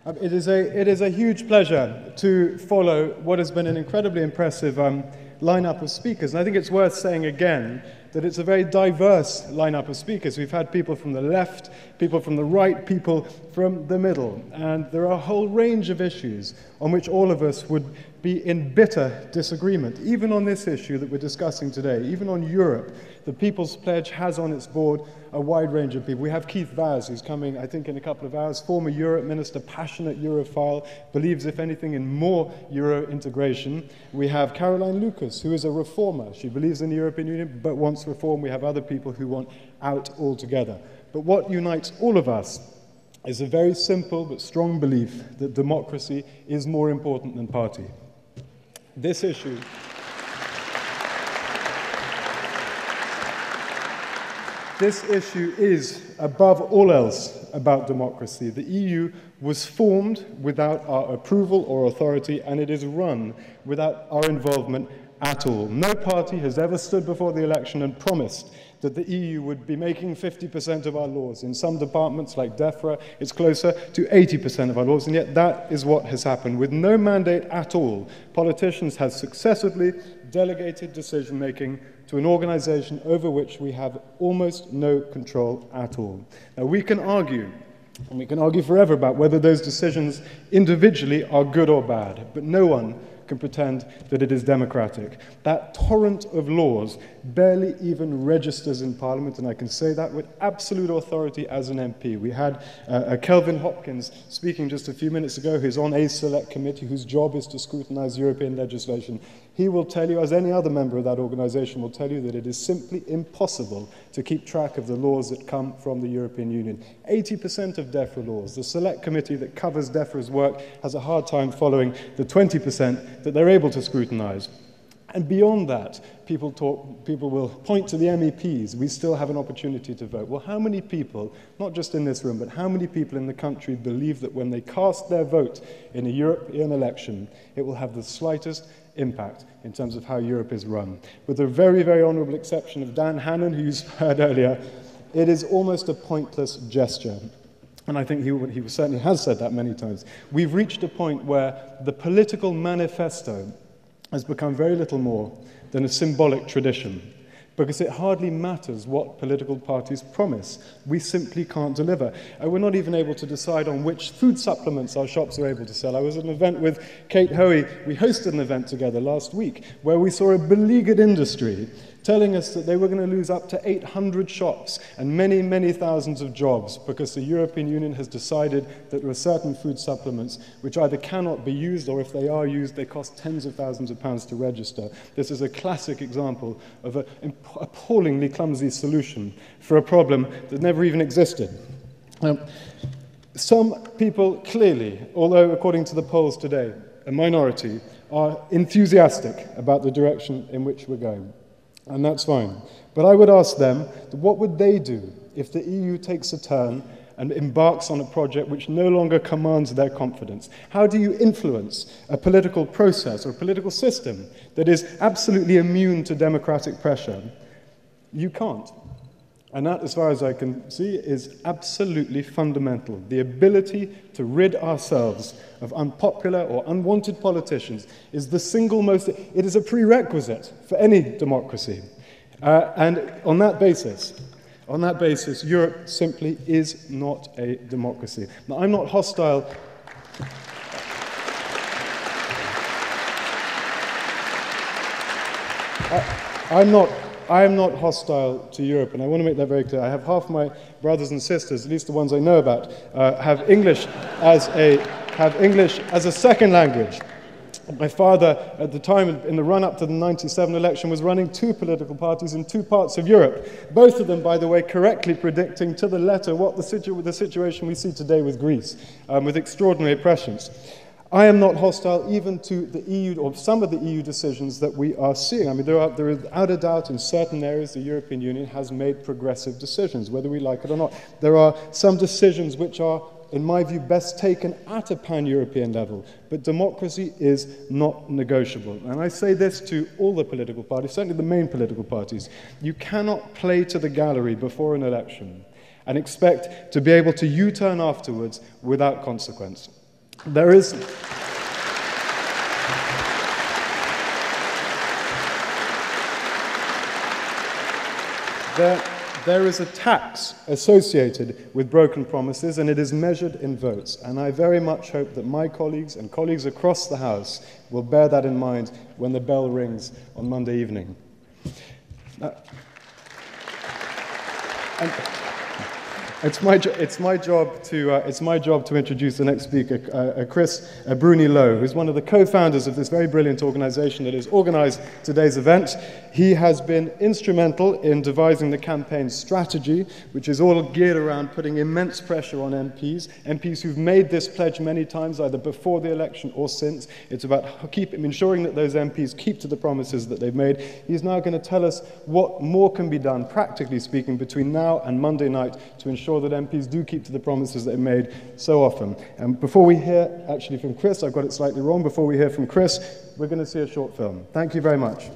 It is a huge pleasure to follow what has been an incredibly impressive lineup of speakers. And I think it's worth saying again that it's a very diverse lineup of speakers. We've had people from the left, people from the right, people from the middle. And there are a whole range of issues on which all of us would be in bitter disagreement. Even on this issue that we're discussing today, even on Europe, the People's Pledge has on its board a wide range of people. We have Keith Vaz, who's coming, I think, in a couple of hours, former Europe minister, passionate Europhile, believes, if anything, in more Euro integration. We have Caroline Lucas, who is a reformer. She believes in the European Union, but wants reform. We have other people who want out altogether. But what unites all of us is a very simple but strong belief that democracy is more important than party. This issue is, above all else, about democracy. The EU was formed without our approval or authority, and it is run without our involvement at all. No party has ever stood before the election and promised that the EU would be making 50% of our laws. In some departments, like DEFRA, it's closer to 80% of our laws, and yet that is what has happened. With no mandate at all, politicians have successively delegated decision-making to an organization over which we have almost no control at all. Now, we can argue, and we can argue forever about whether those decisions individually are good or bad, but no one can pretend that it is democratic. That torrent of laws barely even registers in Parliament, and I can say that with absolute authority as an MP. We had Kelvin Hopkins speaking just a few minutes ago, who's on a select committee whose job is to scrutinize European legislation. He will tell you, as any other member of that organization will tell you, that it is simply impossible to keep track of the laws that come from the European Union. 80% of DEFRA laws, the select committee that covers DEFRA's work, has a hard time following the 20% that they're able to scrutinize. And beyond that, people will point to the MEPs. We still have an opportunity to vote. Well, how many people, not just in this room, but how many people in the country believe that when they cast their vote in a European election, it will have the slightest impact in terms of how Europe is run? With the very, very honourable exception of Dan Hannan, who you heard earlier, it is almost a pointless gesture. And I think he certainly has said that many times. We've reached a point where the political manifesto has become very little more than a symbolic tradition, because it hardly matters what political parties promise. We simply can't deliver. We're not even able to decide on which food supplements our shops are able to sell. I was at an event with Kate Hoey. We hosted an event together last week where we saw a beleaguered industry telling us that they were going to lose up to 800 shops and many, many thousands of jobs because the European Union has decided that there are certain food supplements which either cannot be used, or if they are used, they cost tens of thousands of pounds to register. This is a classic example of an appallingly clumsy solution for a problem that never even existed. Some people clearly, although according to the polls today, a minority, are enthusiastic about the direction in which we're going. And that's fine. But I would ask them, what would they do if the EU takes a turn and embarks on a project which no longer commands their confidence? How do you influence a political process or a political system that is absolutely immune to democratic pressure? You can't. And that, as far as I can see, is absolutely fundamental. The ability to rid ourselves of unpopular or unwanted politicians is the single most, it is a prerequisite for any democracy. And on that basis, Europe simply is not a democracy. Now, I'm not hostile. I am not hostile to Europe, and I want to make that very clear. I have half my brothers and sisters, at least the ones I know about, have English as a second language. My father, at the time, in the run-up to the 97 election, was running two political parties in two parts of Europe. Both of them, by the way, correctly predicting to the letter what the situation we see today with Greece, with extraordinary oppressions. I am not hostile even to the EU or some of the EU decisions that we are seeing. I mean, there is without a doubt in certain areas the European Union has made progressive decisions, whether we like it or not. There are some decisions which are, in my view, best taken at a pan-European level. But democracy is not negotiable. And I say this to all the political parties, certainly the main political parties. You cannot play to the gallery before an election and expect to be able to U-turn afterwards without consequence. There is... There is a tax associated with broken promises, and it is measured in votes. And I very much hope that my colleagues and colleagues across the House will bear that in mind when the bell rings on Monday evening. It's my job to introduce the next speaker, Chris Bruni-Lowe, who's one of the co-founders of this very brilliant organization that has organized today's event. He has been instrumental in devising the campaign strategy, which is all geared around putting immense pressure on MPs who've made this pledge many times, either before the election or since. It's about ensuring that those MPs keep to the promises that they've made. He's now going to tell us what more can be done, practically speaking, between now and Monday night to ensure that MPs do keep to the promises they've made so often. And before we hear, actually from Chris, I've got it slightly wrong, before we hear from Chris, we're going to see a short film. Thank you very much.